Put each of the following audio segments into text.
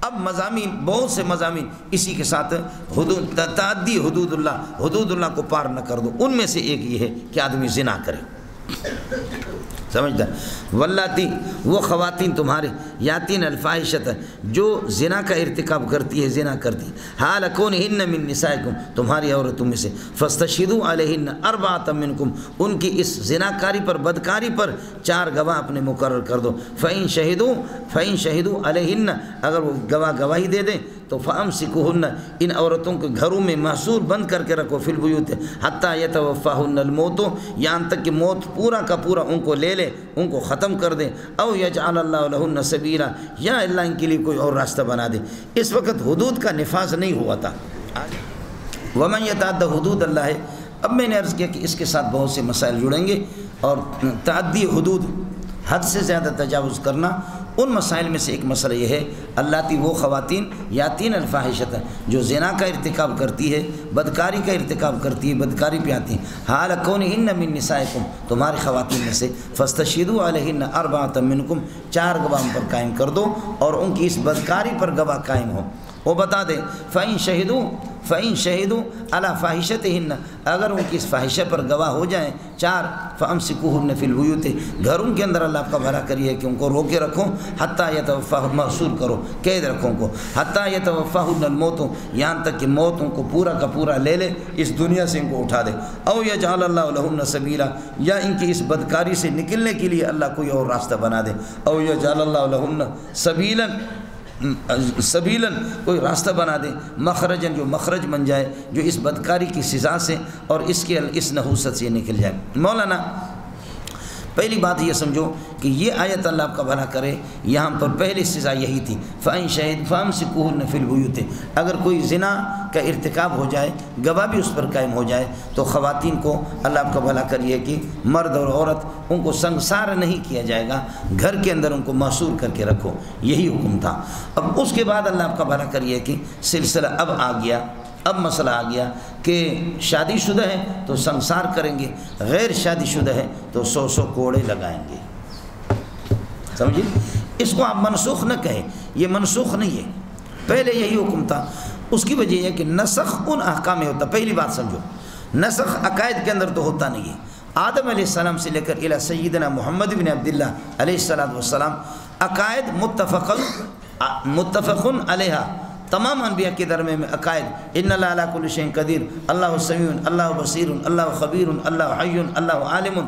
اب مضامین، بہت سے مضامین اسی کے ساتھ حدود، تعدی حدود اللہ کو پار نہ کر دو، ان میں سے ایک یہ ہے کہ آدمی زنا کرے، سمجھدار؟ واللاتی، وہ خواتین تمہارے، یاتین الفاحشۃ، جو زنا کا ارتکاب کرتی ہے، زنا کرتی، حال کونہن من نسائکم، تمہاری عورتوں میں سے، فاستشہدوا علیہن اربعۃ منکم، ان کی اس زناکاری پر، بدکاری پر 4 گواہ اپنے مقرر کر دو، فإن شہدوا علیہن، اگر وہ گواہی دے دیں تو فامسکوہن، ان عورتوں کے گھروں میں محصور بند کر کے رکھو، فی البیوت حتی یتوفاہن الموت، یہاں تک کہ موت پورا کا پورا ان کو لے لے، ان کو ختم کر دے، او یجعل اللہ لہن سبیلا، یا اللہ ان کے لیے کوئی اور راستہ بنا دے۔ اس وقت حدود کا نفاذ نہیں ہوا تھا۔ ومن یتعد حدود اللہ، اب میں نے عرض کیا کہ اس کے ساتھ بہت سے مسائل جڑیں گے، اور تعدی حدود، حد سے زیادہ تجاوز کرنا، ان مسائل میں سے ایک مسئلہ یہ ہے، اللاتی، وہ خواتین، یاتین الفاحشۃ، جو زنا کا ارتکاب کرتی ہے، بدکاری کا ارتکاب کرتی ہے، بدکاری پہ آتی ہیں، حال کونہن من نسائکم، تمہاری خواتین میں سے، فاستشہدوا علیہن اربعۃ منکم، 4 گواہ ان پر قائم کر دو، اور ان کی اس بدکاری پر گواہ قائم ہو، وہ بتا دیں، فإن شہدوا علی فاحشتہن، اگر ان کی اس فاحشہ پر گواہ ہو جائیں 4، فامسکوہن فی البیوت، گھروں کے اندر اللہ آپ کا بھلا کریے کہ ان کو روکے رکھو، حتی یتوفاہن، محصور کرو، قید رکھو ان کو، حتی یتوفاہن الموت، یہاں تک کہ موت ان کو پورا کا پورا لے لے، اس دنیا سے ان کو اٹھا دے، او یجعل اللہ لہن سبیلا، یا ان کی اس بدکاری سے نکلنے کے لیے اللہ کوئی اور راستہ بنا دے، او یجعل اللہ لہن سبیلاً، کوئی راستہ بنا دے، مخرجاً، جو مخرج بن جائے، جو اس بدکاری کی سزا سے اور اس نحوست سے نکل جائے۔ مولانا، پہلی بات یہ سمجھو کہ یہ آیت اللہ آپ کا بھلا کرے، یہاں پر پہلی سزا یہی تھی، فامسکوہن فی البیوت، اگر کوئی زنا کا ارتکاب ہو جائے، گواہ بھی اس پر قائم ہو جائے، تو خواتین کو اللہ آپ کا بھلا کریے کہ مرد اور عورت ان کو سنسار نہیں کیا جائے گا، گھر کے اندر ان کو محصور کر کے رکھو، یہی حکم تھا۔ اب اس کے بعد اللہ آپ کا بھلا کریے کہ سلسلہ اب آ گیا، اب مسئلہ آ گیا کہ شادی شدہ ہے تو سنسار کریں گے، غیر شادی شدہ ہے تو 100 کوڑے لگائیں گے، سمجھے؟ اس کو آپ منسوخ نہ کہیں، یہ منسوخ نہیں ہے، پہلے یہی حکم تھا۔ اس کی وجہ یہ کہ نسخ ان احکام میں ہوتا، پہلی بات سمجھو، نسخ عقائد کے اندر تو ہوتا نہیں ہے۔ آدم علیہ السلام سے لے کر الی سیدنا محمد بن عبداللہ علیہ السلام، عقائد متفقن علیہ، تمام انبیاء کے درمیان میں عقائد، ان اللہ علی کل شیء قدیر، اللہ سمیع، اللہ بصیر، اللہ خبیر، اللہ حی، اللہ عالم،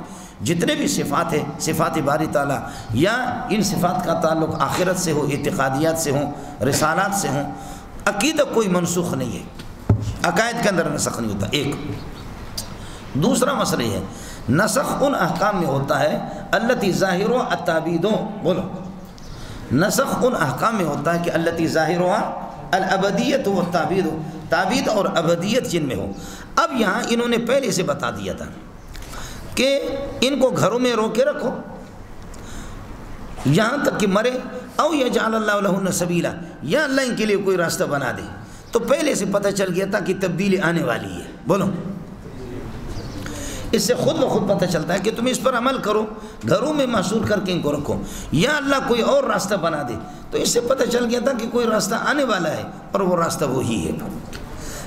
جتنے بھی صفات ہیں، صفات باری تعالیٰ، یا ان صفات کا تعلق آخرت سے ہو، اعتقادیات سے ہوں، رسالات سے ہوں، عقیدہ کوئی منسوخ نہیں ہے، عقائد کے اندر نسخ نہیں ہوتا۔ ایک دوسرا مسئلہ یہ ہے، نسخ ان احکام میں ہوتا ہے التی ظاہر التعبید، بولو، نسخ ان احکام میں ہوتا ہے کہ التی ظاہر الابدیت و تعبید، تعبید اور ابدیت جن میں ہو۔ اب یہاں انہوں نے پہلے سے بتا دیا تھا کہ ان کو گھروں میں روکے رکھو یہاں تک کہ مرے، او یجعل اللہ لہن سبیلا، یا اللہ ان کے لیے کوئی راستہ بنا دے، تو پہلے سے پتہ چل گیا تھا کہ تبدیلی آنے والی ہے، بولو، اس سے خود بخود پتہ چلتا ہے کہ تم اس پر عمل کرو، گھروں میں محصور کر کے ان کو رکھو، یا اللہ کوئی اور راستہ بنا دے، تو اس سے پتہ چل گیا تھا کہ کوئی راستہ آنے والا ہے، اور وہ راستہ وہی ہے،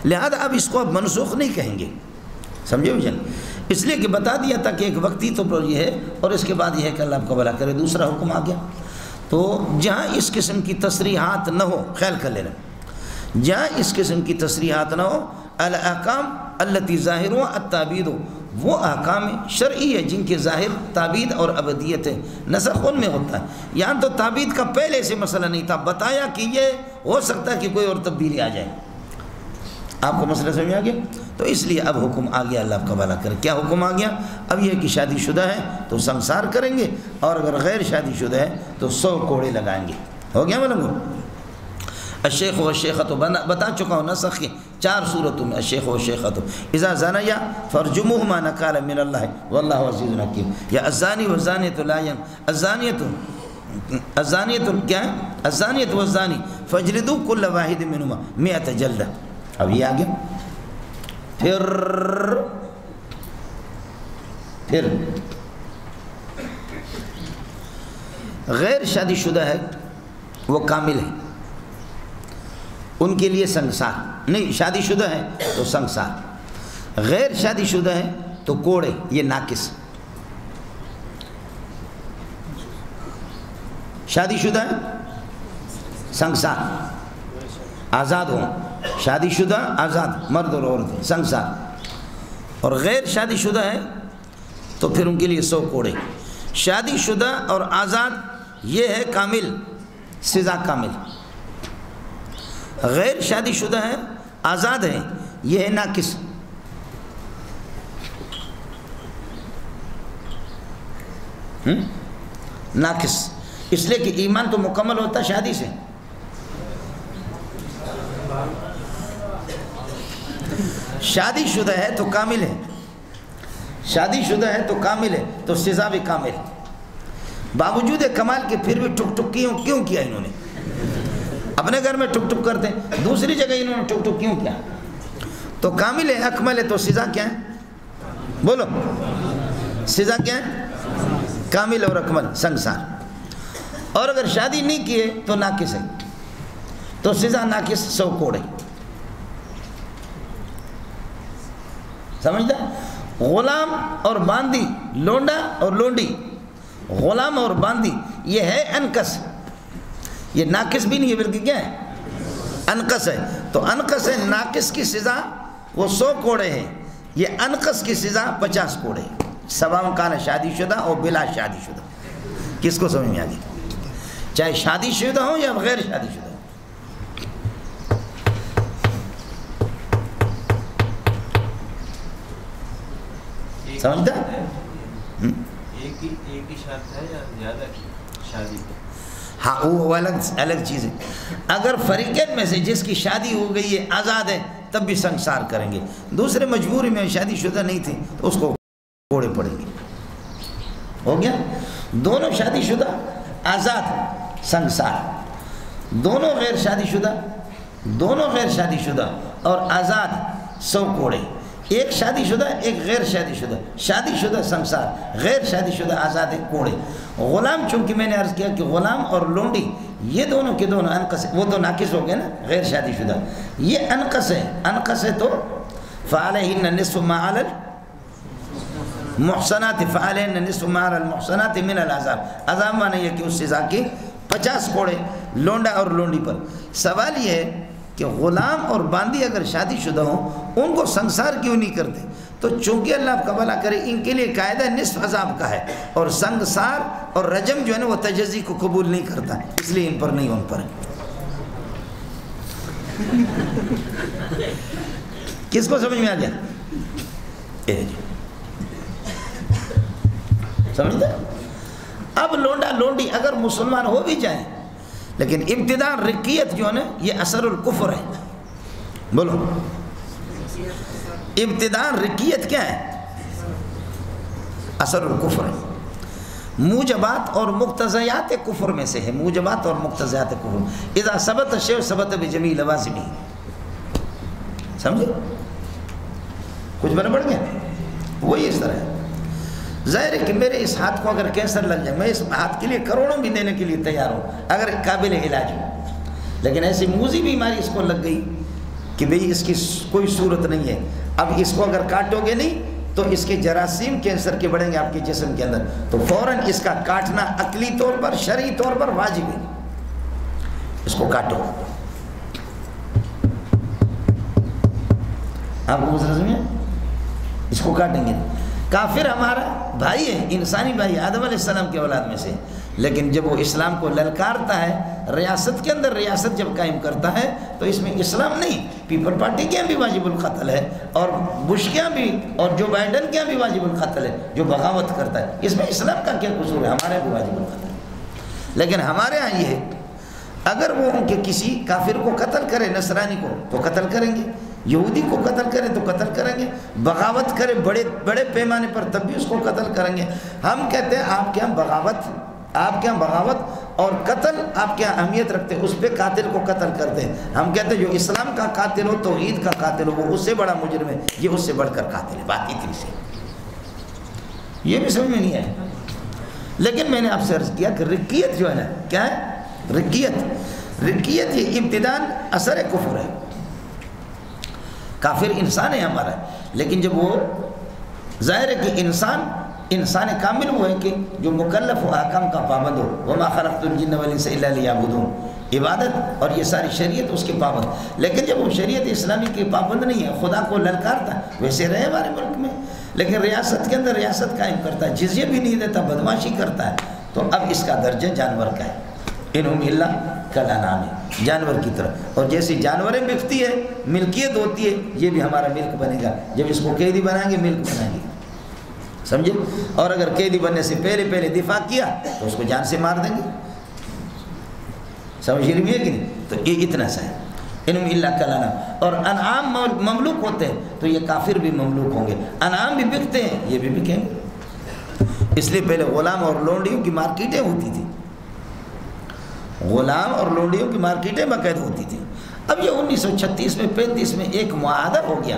لہذا اب اس کو اب منسوخ نہیں کہیں گے، سمجھے بھائی؟ اس لیے کہ بتا دیا تھا کہ ایک وقتی تو یہ ہے، اور اس کے بعد یہ ہے کہ اللہ آپ کو بھلا کرے، دوسرا حکم آ گیا۔ تو جہاں اس قسم کی تصریحات نہ ہو، خیال کر لینا، جہاں اس قسم کی تصریحات نہ ہو، الاحکام التی ظاہر التعبید، وہ احکام شرعی ہے جن کے ظاہر تعبید اور ابدیت ہے، نسخ ان میں ہوتا ہے۔ یہاں تو تعبید کا پہلے سے مسئلہ نہیں تھا، بتایا کہ یہ ہو سکتا ہے کہ کوئی اور تبدیلی آ جائے، آپ کو مسئلہ سمجھ آ گیا؟ تو اس لیے اب حکم آ گیا، اللہ آپ کا بھلا کرے۔ کیا حکم آ گیا؟ اب یہ کہ شادی شدہ ہے تو سنسار کریں گے، اور اگر غیر شادی شدہ ہے تو 100 کوڑے لگائیں گے، ہو گیا معلوم؟ الشیخ و الشیخۃ، بتا چکا ہوں نسخ کی 4 صورتوں میں، الشیخ و الشیخۃ اذا زنیا فرجموہما نکالا من اللہ واللہ عزیز حکیم، یا الزانی والزانیۃ لا الزانیۃ کیا ہے؟ الزانیۃ والزانی فاجلدوا کل واحد منہما 100 جلدہ۔ اب یہ آ گیا، پھر غیر شادی شدہ ہے، وہ کامل ہے، ان کے لیے سنگسار نہیں، شادی شدہ ہے تو سنگسار، غیر شادی شدہ ہے تو کوڑے، یہ ناقص۔ شادی شدہ ہے سنگسار، آزاد ہوں، شادی شدہ آزاد مرد اور عورت سنگسار، اور غیر شادی شدہ ہے تو پھر ان کے لیے 100 کوڑے۔ شادی شدہ اور آزاد یہ ہے کامل، سزا کامل۔ غیر شادی شدہ ہے، آزاد ہے، یہ ہے ناقص۔ ناقص اس لیے کہ ایمان تو مکمل ہوتا ہے شادی سے۔ شادی شدہ ہے تو کامل ہے، شادی شدہ ہے تو کامل ہے، تو سزا بھی کامل۔ باوجود کمال کے پھر بھی ٹک ٹک کیوں کیا انہوں نے؟ اپنے گھر میں ٹک ٹک کرتے ہیں، دوسری جگہ انہوں نے ٹک ٹک کیوں کیا؟ تو کامل ہے، اکمل ہے، تو سزا کیا ہے؟ بولو، سزا کیا ہے؟ کامل اور اکمل، سنگسار۔ اور اگر شادی نہیں کیے تو ناقص ہے، تو سزا ناقص 100 کوڑے۔ سمجھتا؟ غلام اور باندی، لونڈا اور لونڈی، غلام اور باندی یہ ہے انقص، یہ ناقص بھی نہیں ہے بلکہ کیا ہے؟ انقص ہے۔ تو انقص ہے، ناقص کی سزا وہ 100 کوڑے ہیں، یہ انقص کی سزا 50 کوڑے، سواء کان شادی شدہ اور بلا شادی شدہ۔ کس کو سمجھ میں آ گئی؟ چاہے شادی شدہ ہو یا غیر شادی شدہ ہو۔ سمجھتا؟ ایک ہی شرط ہے یا زیادہ شادی؟ ہاں وہ الگ چیز ہے۔ اگر فریقین میں سے جس کی شادی ہو گئی ہے، آزاد ہے، تب بھی سنگسار کریں گے۔ دوسرے مجبوری میں شادی شدہ نہیں تھے تو اس کو کوڑے پڑیں گے۔ ہو گیا؟ دونوں شادی شدہ، آزاد، سنگسار۔ دونوں غیر شادی شدہ، دونوں غیر شادی شدہ اور آزاد 100 کوڑے۔ ایک شادی شدہ، ایک غیر شادی شدہ، شادی شدہ سنگسار، غیر شادی شدہ آزاد کوڑے۔ غلام، چونکہ میں نے عرض کیا کہ غلام اور لونڈی یہ دونوں کے دونوں انقص، وہ تو ناقص ہو گئے نا، غیر شادی شدہ، یہ انقص ہے۔ انقص ہے تو فعلیہن نصف ما علی المحصنات، فعلیہن نصف ما علی المحصنات من العذاب۔ عذاب معنی یہ کہ اس سزا کی 50 کوڑے لونڈا اور لونڈی پر۔ سوال یہ ہے کہ غلام اور باندی اگر شادی شدہ ہوں ان کو سنگسار کیوں نہیں کرتے؟ تو چونکہ اللہ آپ کا بھلا کرے ان کے لیے قاعدہ نصف عذاب کا ہے، اور سنگسار اور رجم جو ہے نا وہ تجزی کو قبول نہیں کرتا، اس لیے ان پر نہیں، ان پر کس کو سمجھ میں آ گیا؟ سمجھتے؟ اب لونڈا لونڈی اگر مسلمان ہو بھی جائیں لیکن ابتداء رقیت جو ہے نا یہ اثر الکفر ہے۔ بولو، ابتداء رقیت کیا ہے؟ اثر الکفر ہے۔ موجبات اور مقتضیات کفر میں سے ہے، موجبات اور مقتضیات کفر۔ اذا ثبت الشیء ثبت بجمیع لوازمہ۔ سمجھے؟ کچھ بنا پڑ گیا؟ وہی اس طرح ہے۔ ظاہر ہے کہ میرے اس ہاتھ کو اگر کینسر لگ جائے، میں اس ہاتھ کے لیے کروڑوں بھی دینے کے لیے تیار ہوں اگر قابل علاج ہو، لیکن ایسی موذی بیماری اس کو لگ گئی کہ بھئی اس کی کوئی صورت نہیں ہے، اب اس کو اگر کاٹو گے نہیں تو اس کے جراثیم کینسر کے بڑھیں گے آپ کے جسم کے اندر، تو فوراً اس کا کاٹنا عقلی طور پر، شرعی طور پر واجب ہے۔ اس کو کاٹو۔ آپ کو مسئلہ سمجھے؟ اس کو کاٹیں گے۔ کافر ہمارا بھائی ہے، انسانی بھائی، آدم علیہ السلام کے اولاد میں سے، لیکن جب وہ اسلام کو للکارتا ہے، ریاست کے اندر ریاست جب قائم کرتا ہے تو اس میں اسلام نہیں، پیپل پارٹی کے یہاں بھی واجب القتل ہے، اور بش کے یہاں بھی، اور جو بائیڈن کے یہاں بھی واجب القتل ہے جو بغاوت کرتا ہے۔ اس میں اسلام کا کیا قصور ہے؟ ہمارے بھی واجب القتل ہے، لیکن ہمارے ہاں یہ ہے اگر وہ ان کے کسی کافر کو قتل کرے، نصرانی کو، تو قتل کریں گے، یہودی کو قتل کرے تو قتل کریں گے، بغاوت کرے بڑے پیمانے پر تب بھی اس کو قتل کریں گے۔ ہم کہتے ہیں آپ کے ہاں بغاوت، آپ کے ہاں بغاوت اور قتل آپ کے ہاں اہمیت رکھتے ہیں، اس پہ قاتل کو قتل کرتے ہیں۔ ہم کہتے ہیں جو اسلام کا قاتل ہو، توحید کا قاتل ہو، وہ اس سے بڑا مجرم ہے، یہ اس سے بڑھ کر قاتل ہے۔ بات اتنی سی، یہ بھی سمجھ میں نہیں ہے۔ لیکن میں نے آپ سے عرض کیا کہ رقیت جو ہے نا، کیا ہے رقیت؟ رقیت یہ ابتداءً اثر کفر ہے، کافر انسان ہے ہمارا، لیکن جب وہ ظاہر ہے کہ انسان کامل وہ ہے کہ جو مکلف و احکام کا پابند ہو، وما خلقت الجن والانس الا لیعبدون، عبادت اور یہ ساری شریعت اس کے پابند، لیکن جب وہ شریعت اسلامی کے پابند نہیں ہے، خدا کو للکارتا ہے، ویسے رہے ہمارے ملک میں، لیکن ریاست کے اندر ریاست قائم کرتا ہے، جزیہ بھی نہیں دیتا، بدماشی کرتا ہے، تو اب اس کا درجہ جانور کا ہے، انہم الا کالانعام ہے، جانور کی طرح، اور جیسی جانوریں بکتی ہے ملکیت ہوتی ہے، یہ بھی ہمارا ملک بنے گا، جب اس کو قیدی بنائیں گے ملک بنائیں گے، سمجھے؟ اور اگر قیدی بننے سے پہلے دفاع کیا تو اس کو جان سے مار دیں گے، سمجھ رہی ہے کہ نہیں؟ تو یہ اتنا سا ہے، انہم الا کالانعام، اور انعام مملوک ہوتے ہیں تو یہ کافر بھی مملوک ہوں گے، انعام بھی بکتے ہیں یہ بھی بکیں گے، اس لیے پہلے غلام اور لونڈیوں کی مارکیٹیں ہوتی تھی، غلام اور لونڈیوں کی مارکیٹیں باقاعدہ ہوتی تھیں، اب یہ 1936 میں 35 میں ایک معاہدہ ہو گیا،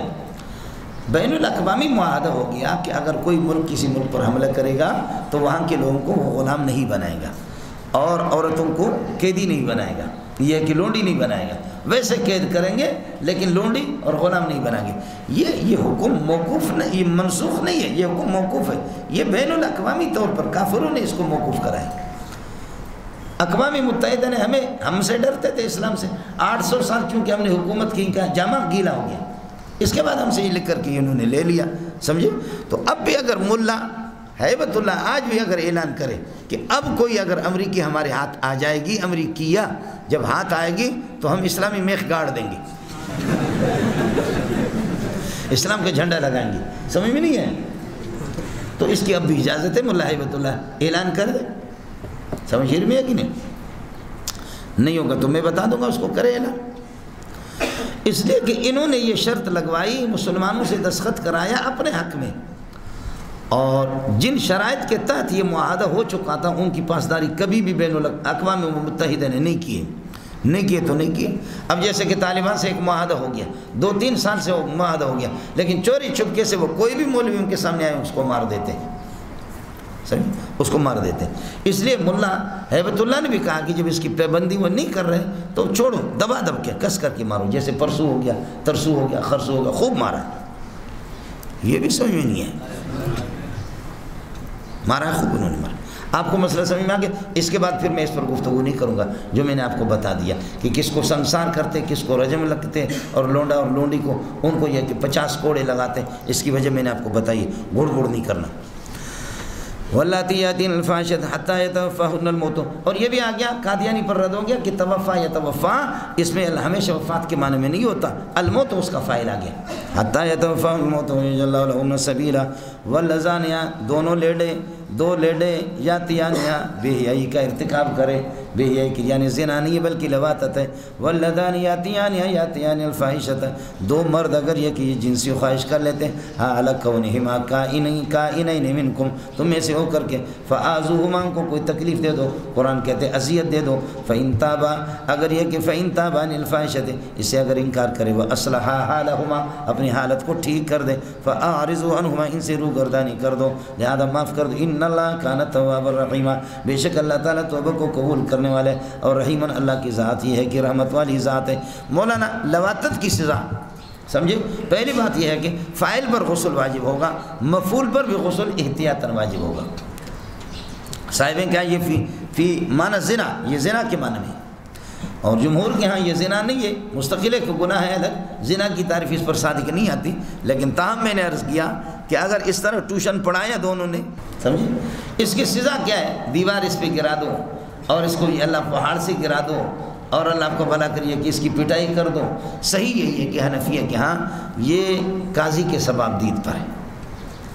بین الاقوامی معاہدہ ہو گیا کہ اگر کوئی ملک کسی ملک پر حملہ کرے گا تو وہاں کے لوگوں کو وہ غلام نہیں بنائے گا اور عورتوں کو قیدی نہیں بنائے گا، یہ کہ لونڈی نہیں بنائے گا، ویسے قید کریں گے لیکن لونڈی اور غلام نہیں بنائیں گے، یہ حکم موقوف نہیں، یہ منسوخ نہیں ہے، یہ حکم موقوف ہے، یہ بین الاقوامی طور پر کافروں نے اس کو موقوف کرا ہے۔ اقوام متحدہ نے ہم سے ڈرتے تھے اسلام سے، 800 سال چونکہ ہم نے حکومت کی کا جامع گیلا ہو گیا، اس کے بعد ہم سے یہ لکھ کر کے انہوں نے لے لیا، سمجھے؟ تو اب بھی اگر ملا ہیبت اللہ آج بھی اگر اعلان کرے کہ اب کوئی اگر امریکی ہمارے ہاتھ آ جائے گی، امریکیہ جب ہاتھ آئے گی تو ہم اسلامی میخ گاڑ دیں گے، اسلام کا جھنڈا لگائیں گے، سمجھ میں نہیں ہے؟ تو اس کی اب بھی اجازت ہے، ملا ہیبت اللہ اعلان کر دے، سمجھ میں ہے کہ نہیں ہوگا تو میں بتا دوں گا اس کو کرے اعلان، اس لیے کہ انہوں نے یہ شرط لگوائی، مسلمانوں سے دستخط کرایا اپنے حق میں، اور جن شرائط کے تحت یہ معاہدہ ہو چکا تھا ان کی پاسداری کبھی بھی بین الاقوام متحدہ نے نہیں کیے تو نہیں کیے۔ اب جیسے کہ طالبان سے ایک معاہدہ ہو گیا، 2-3 سال سے وہ معاہدہ ہو گیا، لیکن چوری چھپکے سے وہ کوئی بھی مولوی ان کے سامنے آئے اس کو مار دیتے ہیں، اس کو مار دیتے ہیں۔ اس لیے ملا ہیبت اللہ نے بھی کہا کہ جب اس کی پابندی وہ نہیں کر رہے تو چھوڑو، دبا دب کے کس کر کے مارو، جیسے پرسو ہو گیا، ترسو ہو گیا، خرسو ہو گیا، خوب مارا، یہ بھی سمجھ میں نہیں ہے، مارا خوب انہوں نے مارا۔ آپ کو مسئلہ سمجھ میں آ گیا؟ اس کے بعد پھر میں اس پر گفتگو نہیں کروں گا، جو میں نے آپ کو بتا دیا کہ کس کو سنسار کرتے، کس کو رجم لگتے، اور لونڈا اور لونڈی کو ان کو یہ کہ 50 کوڑے لگاتے، اس کی وجہ میں نے آپ کو بتائی، گڑ گڑ نہیں کرنا۔ واللاتی یاتین الفاحشۃ حتی یتوفاہن الموت، اور یہ بھی آ گیا قادیانی پر رد ہو گیا کہ توفا یتوفا اس میں ہمیشہ وفات کے معنی میں نہیں ہوتا، الموت اس کا فاعل آ گیا، حتی یتوفاہن الموت ویجعل اللہ لہن سبیلا، واللذانیہ دو لیڈے یاتیانیہ بے حیائی کا ارتکاب کرے، بے حیائی کی یعنی زنا نہیں بلکہ لواطت ہے، واللذان یاتیان الفاحشۃ، 2 مرد اگر یہ کہ یہ جنسی خواہش کر لیتے ہیں، حال کونہما کائنین منکم، تم میں سے ہو کر کے، فآذوہما ان کو کوئی تکلیف دے دو، قرآن کہتے اذیت دے دو، فإن تابا اگر یہ کہ فإن تابا عن الفاحشۃ اس سے اگر انکار کرے، وأصلحا حالہما اپنی حالت کو ٹھیک کر دے، فأعرضوا عنہما ان سے روگردانی کر دو، لہذا معاف کر دو، ان اللہ کان توابا رحیما، بے شک اللہ تعالیٰ توبہ کو قبول کرنے والے اور رحیمن، اللہ کی ذات یہ ہے کہ رحمت والی ذات ہے۔ مولانا لواطت کی سزا سمجھے، پہلی بات یہ ہے کہ فاعل پر غسل واجب ہوگا، مفعول پر بھی غسل احتیاطاً واجب ہوگا۔ صاحبیں کیا یہ فی معنی زنا، یہ زنا کے معنی میں، اور جمہور کے ہاں یہ زنا نہیں ہے، مستقل ایک گناہ ہے الگ، زنا کی تعریف اس پر صادق نہیں آتی، لیکن تاہم میں نے عرض کیا کہ اگر اس طرح ٹیوشن پڑھایا دونوں نے، سمجھے، اس کی سزا کیا ہے؟ دیوار اس پہ گرا دو، اور اس کو اللہ پہاڑ سے گرا دو، اور اللہ آپ کو بھلا کریے کہ اس کی پٹائی کر دو۔ صحیح یہی ہے کہ حنفی ہے کہ ہاں یہ قاضی کے ثواب دید پر ہے،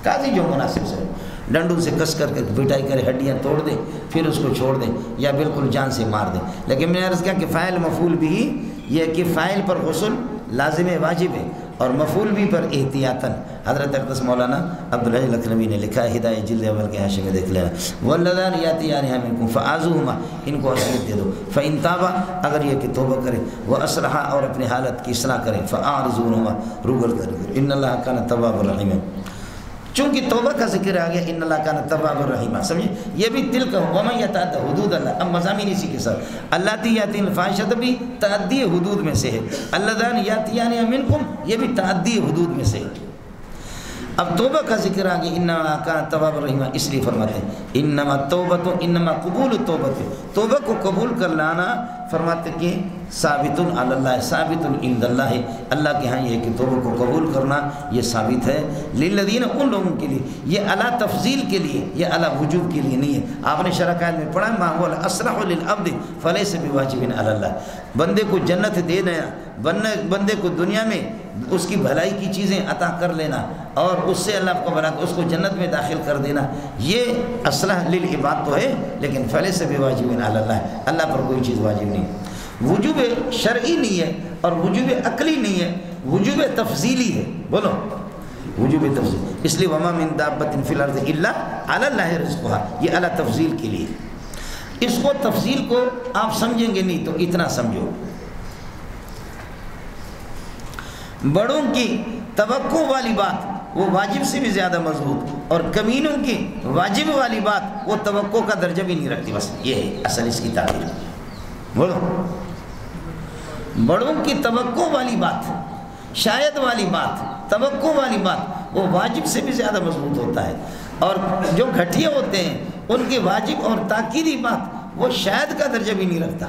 قاضی جو مناسب سے ڈنڈوں سے کس کر کے پٹائی کرے، ہڈیاں توڑ دے، پھر اس کو چھوڑ دیں یا بالکل جان سے مار دیں۔ لیکن میں نے عرض کیا کہ فاعل مفعول بھی یہ کہ فاعل پر غسل لازم واجب ہے اور مفعول بھی پر احتیاطاً۔ حضرت اقدس مولانا عبدالحی لکھنوی نے لکھا ہے، ہدایت جلد اول کے حاشیے میں دیکھ لینا، واللذان یاتیانہا منکم فآذوہما ان کو اذیت دے دو، فإن تابا اگر یہ کہ توبہ کرے، واصلحا اور اپنی حالت کی اصلاح کرے، فاعرضوا عنہما روگردانی کرے، ان اللہ کان توابا رحیما۔ چونکہ توبہ کا ذکر آ گیا ان اللہ کان تواب الرحیم، سمجھے؟ یہ بھی تل کا ومن یتعد حدود اللہ، اب مضامین اسی کے ساتھ اللاتی یاتین الفاحشۃ بھی تعدی حدود میں سے ہے، اللذان یاتیان منکم یہ بھی تعدی حدود میں سے ہے۔ اب توبہ کا ذکر آ گیا انما کان تواب الرحیم، اس لیے فرماتے ہیں انما التوبۃ انما قبول التوبۃ، توبہ کو قبول کر لانا فرماتے کہ ثابت علی اللہ ثابت عند اللہ، اللہ کے ہاں یہ ہے کہ توبہ کو قبول کرنا یہ ثابت ہے، للذین ان لوگوں کے لیے، یہ علی تفضیل کے لیے، یہ علی وجوب کے لیے نہیں ہے۔ آپ نے شرح قائد میں پڑھا ما هو الاصلح للعبد فلیس بواجب علی اللہ، بندے کو جنت دے دینا، بندے کو دنیا میں اس کی بھلائی کی چیزیں عطا کر لینا اور اس سے اللہ کو بنا اس کو جنت میں داخل کر دینا، یہ اصلح للعباد تو ہے، لیکن فلیس بواجب علی اللہ، اللہ پر کوئی چیز واجب نہیں۔ وجوب شرعی نہیں ہے اور وجوب عقلی نہیں ہے، وجوب تفضیلی ہے، بولو وجوب تفضیل، اس لیے وما من دابۃ فی الارض الا علی اللہ رزقها، یہ اعلیٰ تفضیل کے لیے۔ اس کو تفضیل کو آپ سمجھیں گے نہیں تو اتنا سمجھو، بڑوں کی توقع والی بات وہ واجب سے بھی زیادہ مضبوط، اور کمینوں کی واجب والی بات وہ توقع کا درجہ بھی نہیں رکھتی، بس یہ ہے اصل اس کی تعبیر۔ بولو بڑوں کی توقع والی بات، شاید والی بات، توقع والی بات وہ واجب سے بھی زیادہ مضبوط ہوتا ہے، اور جو گھٹیا ہوتے ہیں ان کی واجب اور تاکیدی بات وہ شاید کا درجہ بھی نہیں رکھتا۔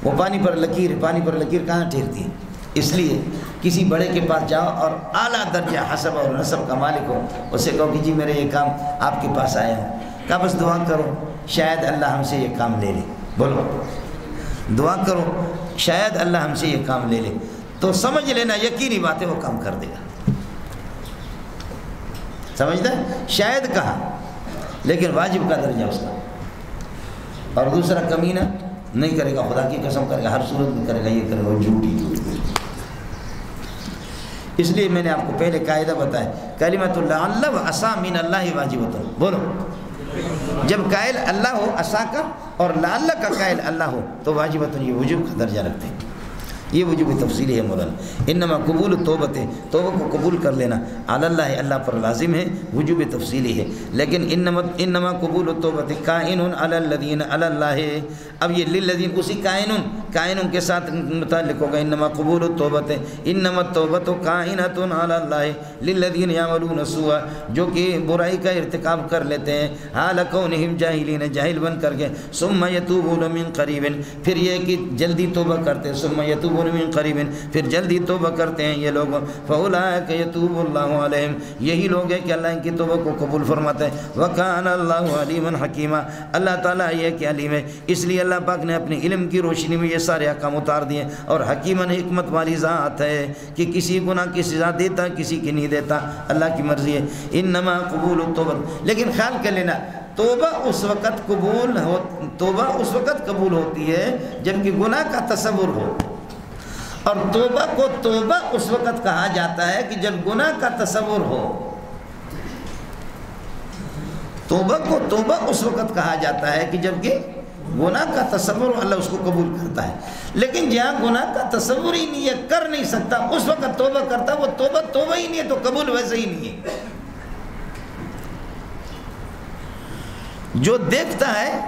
وہ پانی پر لکیر، پانی پر لکیر کہاں ٹھہرتی ہے؟ اس لیے کسی بڑے کے پاس جاؤ اور اعلیٰ درجہ حسب اور نسب کا مالک ہو، اسے کہو کہ جی میرے یہ کام آپ کے پاس آیا ہوں، کہا بس دعا کرو شاید اللہ ہم سے یہ کام لے لے، بولو دعا کرو شاید اللہ ہم سے یہ کام لے لے، تو سمجھ لینا یقینی بات ہے وہ کام کر دے گا، سمجھتا ہے؟ شاید کہا لیکن واجب کا درجہ اس کا، اور دوسرا کمینہ نہیں کرے گا، خدا کی قسم کرے گا، ہر صورت میں کرے گا، یہ کرے گا جھوٹی۔ اس لیے میں نے آپ کو پہلے قاعدہ بتایا کلمۃ لعل و عسیٰ من اللہ واجبۃ، بولو جب قائل اللہ ہو عسیٰ کا اور لعل کا قائل اللہ ہو تو واجبۃ یہ وجوب کا درجہ رکھتے ہیں، یہ وجوب تفصیلی ہے مولانا۔ انما قبول توبت، توبہ کو قبول کر لینا علی اللہ اللہ پر لازم ہے، وجوب تفصیلی ہے، لیکن انما قبول توبت کائن علی الذین علی اللہ، اب یہ للذین اسی کائن کے ساتھ متعلق ہوگا، انما قبول توبت انما التوبۃ کائنۃ علی اللہ للذین یعملون السوء، جو کہ برائی کا ارتکاب کر لیتے ہیں حال کونہم جاہلین، جاہل بن کر کے، ثم یتوبون من قریب، پھر یہ کہ جلدی توبہ کرتے، ثم یتوبون من قریب، پھر جلدی توبہ کرتے ہیں یہ لوگ، فاولئک یتوب اللہ علیہم، یہی لوگ ہیں کہ اللہ ان کی توبہ کو قبول فرماتا ہے، وکان اللہ علیما حکیما، اللہ تعالیٰ یہ کہ علیم ہے، اس لیے اللہ پاک نے اپنے علم کی روشنی میں یہ سارے احکام اتار دیے، اور حکیماً حکمت والی ذات ہے کہ کسی گناہ کی سزا دیتا کسی کی نہیں دیتا، اللہ کی مرضی ہے۔ انما قبول التوبہ، لیکن خیال کر لینا توبہ اس وقت قبول ہوتی ہے جبکہ گناہ کا تصور ہو، اور توبہ کو توبہ اس وقت کہا جاتا ہے کہ جب گناہ کا تصور ہو، توبہ کو توبہ اس وقت کہا جاتا ہے کہ جبکہ گناہ کا تصور اللہ اس کو قبول کرتا ہے، لیکن جہاں گناہ کا تصور ہی نہیں ہے، کر نہیں سکتا، اس وقت توبہ کرتا، وہ توبہ ہی نہیں ہے تو قبول ویسے ہی نہیں ہے۔ جو دیکھتا ہے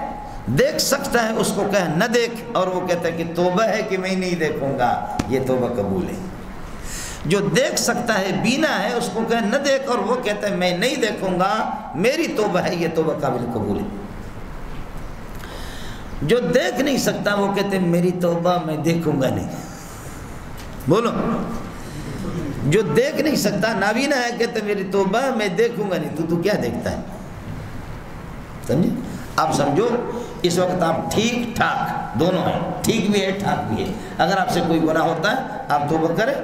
دیکھ سکتا ہے اس کو کہے نہ دیکھ، اور وہ کہتا ہے کہ توبہ ہے کہ میں نہیں دیکھوں گا، یہ توبہ قبول ہے۔ جو دیکھ سکتا ہے بینا ہے اس کو کہے نہ دیکھ، اور وہ کہتا ہے میں نہیں دیکھوں گا، میری توبہ ہے، یہ توبہ قابل قبول ہے۔ جو دیکھ نہیں سکتا وہ کہتے ہیں میری توبہ میں دیکھوں گا نہیں، بولو جو دیکھ نہیں سکتا نابینا ہے کہتے ہیں میری توبہ میں دیکھوں گا نہیں، تو کیا دیکھتا ہے؟ سمجھے؟ آپ سمجھو اس وقت آپ ٹھیک ٹھاک دونوں ہیں، ٹھیک بھی ہے ٹھاک بھی ہے، اگر آپ سے کوئی گناہ ہوتا ہے آپ توبہ کریں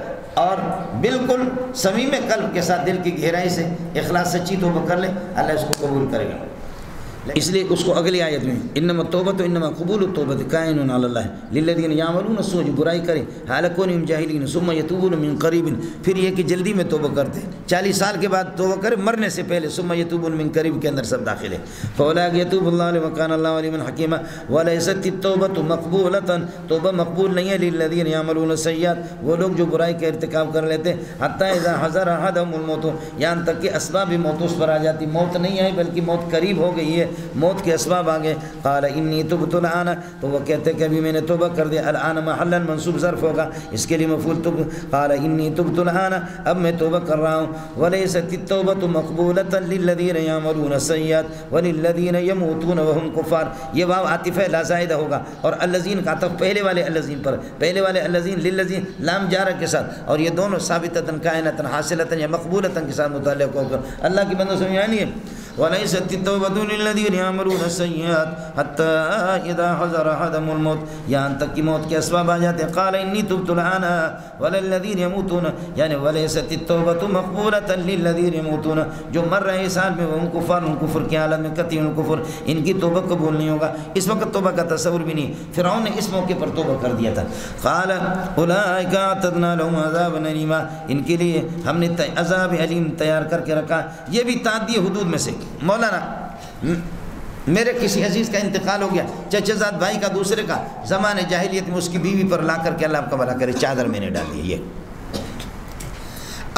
اور بالکل صمیم قلب کے ساتھ دل کی گہرائی سے اخلاص سچی توبہ کر لیں، اللہ اس کو قبول کرے گا۔ اس لیے اس کو اگلی آیت میں انما التوبۃ انما قبول التوبۃ کائن علی اللہ للذین یعملون السوء، جو برائی کریں حال کونہم جاہلین ثم یتوبون من قریب، پھر یہ کہ جلدی میں توبہ کرتے ہیں، 40 سال کے بعد توبہ کرے مرنے سے پہلے، ثم یتوبون من قریب کے اندر سب داخل ہے۔ فاولئک یتوب اللہ علیہم وکان اللہ علیما حکیما ولیست التوبۃ مقبولۃ، توبہ مقبول نہیں ہے للذین یعملون السیئات، وہ لوگ جو برائی کا ارتکاب کر لیتے ہیں، حتی اذا حضر احدہم الموت، یہاں تک کہ اسباب موت اس پر آ جاتی، موت نہیں آئی بلکہ موت قریب ہو گئی ہے، موت کے اسباب آ گئے، قال انی تبت الآن، تو وہ کہتے کہ ابھی میں نے توبہ کر دیا، الآن محلا منصوب ظرف ہوگا اس کے لیے مفعول تب، قال انی تبت الآن، اب میں توبہ کر رہا ہوں، ولیست التوبۃ مقبولۃ للذین یعملون السیئات وللذین یموتون وهم کفار، یہ واو عاطفہ لا زائدہ ہوگا، اور الذین کا عطف پہلے والے الذین پر، پہلے والے الذین للذین لام جارہ کے ساتھ، اور یہ دونوں ثابتۃ کائنۃ حاصلۃ یا مقبولۃ کے ساتھ متعلق ہو کر اللہ کی بندوں سے یعنی ہے وَلَيْسَتِ التَّوْبَةُ لِلَّذِينَ يَعْمَلُونَ السَّيِّئَاتِ حَتَّى إِذَا حَضَرَ أَحَدَهُمُ الْمَوْتُ، یہاں تک کہ موت کے اسباب آ جاتے ہیں، قَالَ إِنِّي تُبْتُ الْآنَ وَلَلَّذِينَ يَمُوتُونَ، یعنی وَلَيْسَتِ التَّوْبَةُ مَقْبُولَةً لِلَّذِينَ يَمُوتُونَ، جو مر رہے ہیں اس حال میں وہ کفار، ان کفر کی حالت میں قطعی کفر، ان کی توبہ قبول نہیں ہوگا، اس وقت توبہ کا تصور بھی نہیں، فرعون نے اس موقع پر توبہ کر دیا تھا۔ قَالَ أُولَٰئِكَ أَعْتَدْنَا لَهُمْ عَذَابًا أَلِيمًا، ان کے لیے ہم نے عذاب علیم تیار کر کے رکھا، یہ بھی تعدی حدود میں سے۔ مولانا میرے کسی عزیز کا انتقال ہو گیا، چچا زاد بھائی کا، دوسرے کا، زمانے جاہلیت میں اس کی بیوی پر لا کر کے اللہ آپ کا بھلا کرے چادر میں نے ڈال دی، یہ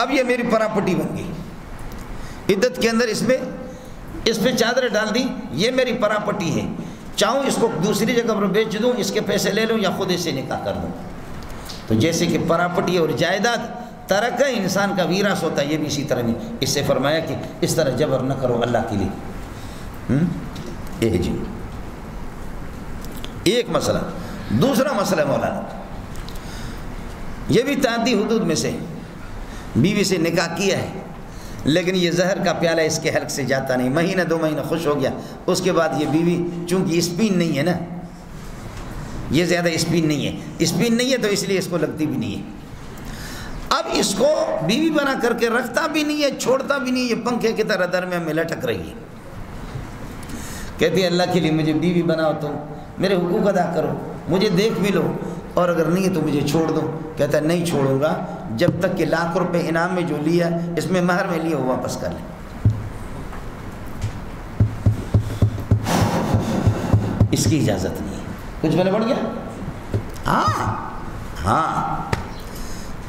اب یہ میری پراپرٹی بن گئی، عدت کے اندر اس پہ چادر ڈال دی، یہ میری پراپرٹی ہے، چاہوں اس کو دوسری جگہ پر بیچ دوں، اس کے پیسے لے لوں یا خود اسے نکاح کر دوں۔ تو جیسے کہ پراپرٹی اور جائیداد ترکہ انسان کا ویراث ہوتا ہے، یہ بھی اسی طرح نہیں، اس سے فرمایا کہ اس طرح جبر نہ کرو اللہ کے لیے۔ جی ایک مسئلہ، دوسرا مسئلہ مولانا، یہ بھی تعدی حدود میں سے، بیوی سے نکاح کیا ہے لیکن یہ زہر کا پیالہ اس کے حلق سے جاتا نہیں، مہینہ 2 مہینہ خوش ہو گیا، اس کے بعد یہ بیوی چونکہ اسپین نہیں ہے نا، یہ زیادہ اسپین نہیں ہے تو اس لیے اس کو لگتی بھی نہیں ہے، اب اس کو بیوی بنا کر کے رکھتا بھی نہیں ہے، چھوڑتا بھی نہیں ہے، یہ پنکھے کی طرح درمیان میں لٹک رہی ہے، کہتی ہے اللہ کے لیے مجھے بیوی بناؤ، تو میرے حقوق ادا کرو، مجھے دیکھ بھی لو، اور اگر نہیں ہے تو مجھے چھوڑ دو۔ کہتا ہے نہیں چھوڑوں گا جب تک کہ ₹1,00,000 انعام میں جو لیا اس میں مہر میں لیا وہ واپس کر لیں۔ اس کی اجازت نہیں ہے۔ کچھ میں نے پڑھ گیا؟ ہاں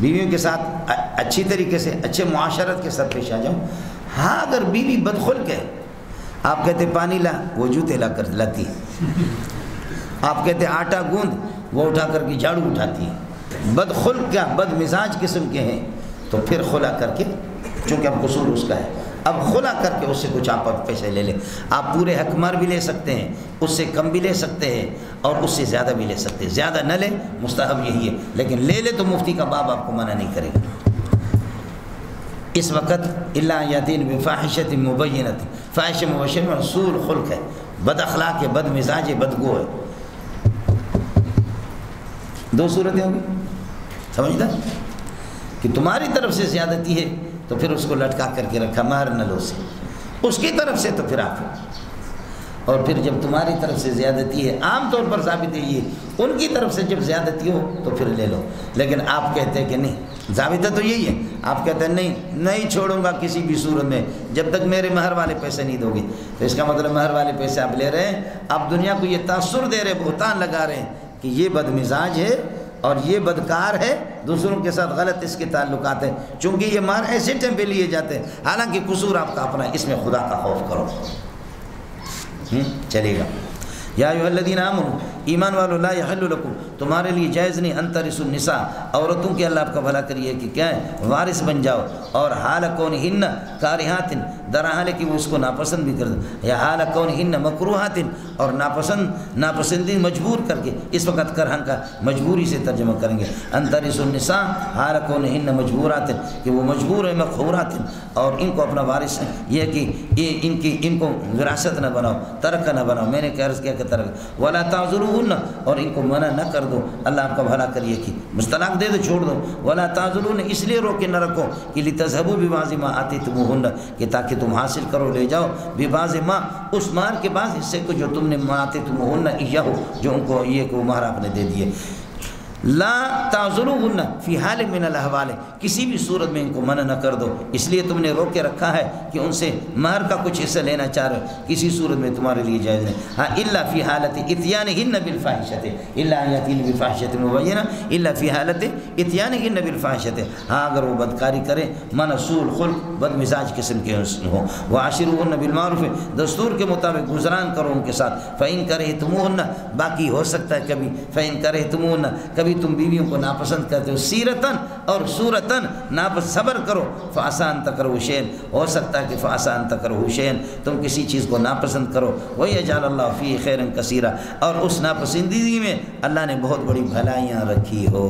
بیویوں کے ساتھ اچھی طریقے سے اچھے معاشرت کے ساتھ پیش آ جاؤ۔ ہاں اگر بیوی بدخلق ہے، آپ کہتے پانی لا، وہ جوتے لا کر لاتی ہے، آپ کہتے آٹا گوندھ، وہ اٹھا کر کے جھاڑو اٹھاتی ہے، بدخلق کا بد مزاج قسم کے ہیں، تو پھر خلا کر کے، چونکہ اب قصور اس کا ہے، اب خلا کر کے اس سے کچھ آپ پیسے لے لیں، آپ پورے حق مار بھی لے سکتے ہیں، اس سے کم بھی لے سکتے ہیں اور اس سے زیادہ بھی لے سکتے ہیں، زیادہ نہ لیں مستحب یہی ہے، لیکن لے لے تو مفتی کا باب آپ کو منع نہیں کرے گا۔ اس وقت الا یاتین بفاحشۃ مبینۃ، فاحش مبشر میں سوء الخلق ہے، بد اخلاق ہے، بد مزاج ہے، بدگو ہے۔ 2 صورتیں ہوں گی، سمجھتا کہ تمہاری طرف سے زیادتی ہے تو پھر اس کو لٹکا کر کے رکھا، مہر نہ لو سے، اس کی طرف سے تو پھر آپ، اور پھر جب تمہاری طرف سے زیادتی ہے، عام طور پر ثابت ہے یہ، ان کی طرف سے جب زیادتی ہو تو پھر لے لو، لیکن آپ کہتے ہیں کہ نہیں، ضابطہ تو یہی ہے، آپ کہتے ہیں نہیں چھوڑوں گا کسی بھی صورت میں جب تک میرے مہر والے پیسے نہیں دو گے، تو اس کا مطلب مہر والے پیسے آپ لے رہے ہیں، آپ دنیا کو یہ تاثر دے رہے، بہتان لگا رہے ہیں کہ یہ بد مزاج ہے اور یہ بدکار ہے، دوسروں کے ساتھ غلط اس کے تعلقات ہیں، چونکہ یہ مہر ایسے ٹائم پہ لیے جاتے ہیں، حالانکہ قصور آپ کا اپنا، اس میں خدا کا خوف کرو۔ چلے گا، یا ایھا الذین آمنوا، ایمان والو، لا یحل لکم، تمہارے لیے جائز نہیں، ان ترثوا النساء، عورتوں کے اللہ آپ کا بھلا کریے کہ کیا ہے وارث بن جاؤ، اور حال کونہن کارہات، در حال کہ وہ اس کو ناپسند بھی کر دیں، یا حال کونہن مکروہات، اور ناپسندی مجبور کر کے، اس وقت کرہن کا مجبوری سے ترجمہ کریں گے، ان ترثوا النساء حال کونہن مجبورات، کہ وہ مجبور ہیں، مقہورات، اور ان کو اپنا وارث، یہ کہ یہ ان کو وراثت نہ بناؤ، ترک نہ بناؤ، میں نے عرض کیا کہ ترک، ولا تعذروہن، اور ان کو منع نہ کر دو، اللہ آپ کا بھلا کریے کہ مستلاق دے دو، چھوڑ دو، ولا تعذروہن، اس لیے روکے نہ رکھو کہ لتذهبوا ببعض ما آتیتموہن، کہ تاکہ تم حاصل کرو لے جاؤ ببعض ما اس مہر کے بعض حصے کو جو تم نے ماتے تم ہن ایہو جو ان کو یہ کو مہر آپ نے دے دیے لا تعذروہن فی حال من الاحوال کسی بھی صورت میں ان کو منع نہ کر دو اس لیے تم نے روک کے رکھا ہے کہ ان سے مہر کا کچھ حصہ لینا چاہ رہے ہو کسی صورت میں تمہارے لیے جائز نہیں ہاں الا فی حالت اتیانہن بالفاحشۃ الا ان یاتین بفاحشۃ مبینہ الا فی حالت اتیانہن بالفاحشۃ ہاں اگر وہ بدکاری کریں من سوء الخلق بد مزاج قسم کے ہوں وعاشروہن بالمعروف دستور کے مطابق گزران کرو ان کے ساتھ فإن کرہتموہن باقی ہو سکتا ہے کبھی فإن کرہتموہن کبھی تم بیویوں کو ناپسند کرتے ہو سیرتن اور صورتن صبر کرو فعسیٰ ان تکرہوا شیئا ہو سکتا ہے کہ فعسیٰ ان تکرہوا شیئا تم کسی چیز کو ناپسند کرو وَيَجْعَلَ اللَّهُ فِيهِ خَيْرًا كَثِيرًا اور اس ناپسندیدگی میں اللہ نے بہت بڑی بھلائیاں رکھی ہو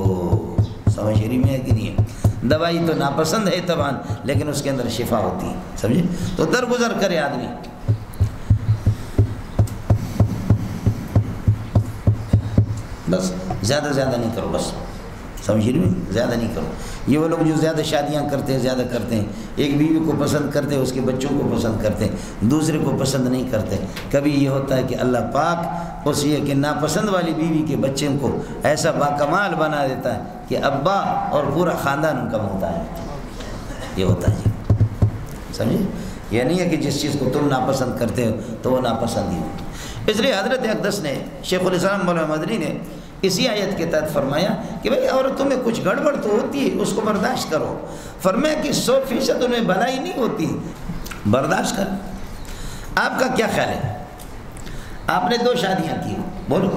سمجھ رہی میں ہے کہ نہیں ہے دوائی تو ناپسند ہے طبعا لیکن اس کے اندر شفا ہوتی ہے سمجھے تو درگزر کرے آدمی بس زیادہ نہیں کرو بس سمجھ رہی میں زیادہ نہیں کرو یہ وہ لوگ جو زیادہ شادیاں کرتے ہیں زیادہ کرتے ہیں ایک بیوی کو پسند کرتے ہیں اس کے بچوں کو پسند کرتے ہیں دوسرے کو پسند نہیں کرتے کبھی یہ ہوتا ہے کہ اللہ پاک اس یہ کہ ناپسند والی بیوی کے بچے کو ایسا باکمال بنا دیتا ہے کہ ابا اور پورا خاندان ان کا ہوتا ہے یہ ہوتا ہے جی سمجھے یہ نہیں ہے کہ جس چیز کو تم ناپسند کرتے ہو تو وہ ناپسند ہی ہو اس لیے حضرت اقدس نے شیخ الاسلام مولانا مدنی نے اسی آیت کے تحت فرمایا کہ بھئی عورتوں میں کچھ گڑبڑ تو ہوتی ہے اس کو برداشت کرو فرمایا کہ 100% انہیں بھلائی نہیں ہوتی برداشت کر آپ کا کیا خیال ہے آپ نے 2 شادیاں کی بولو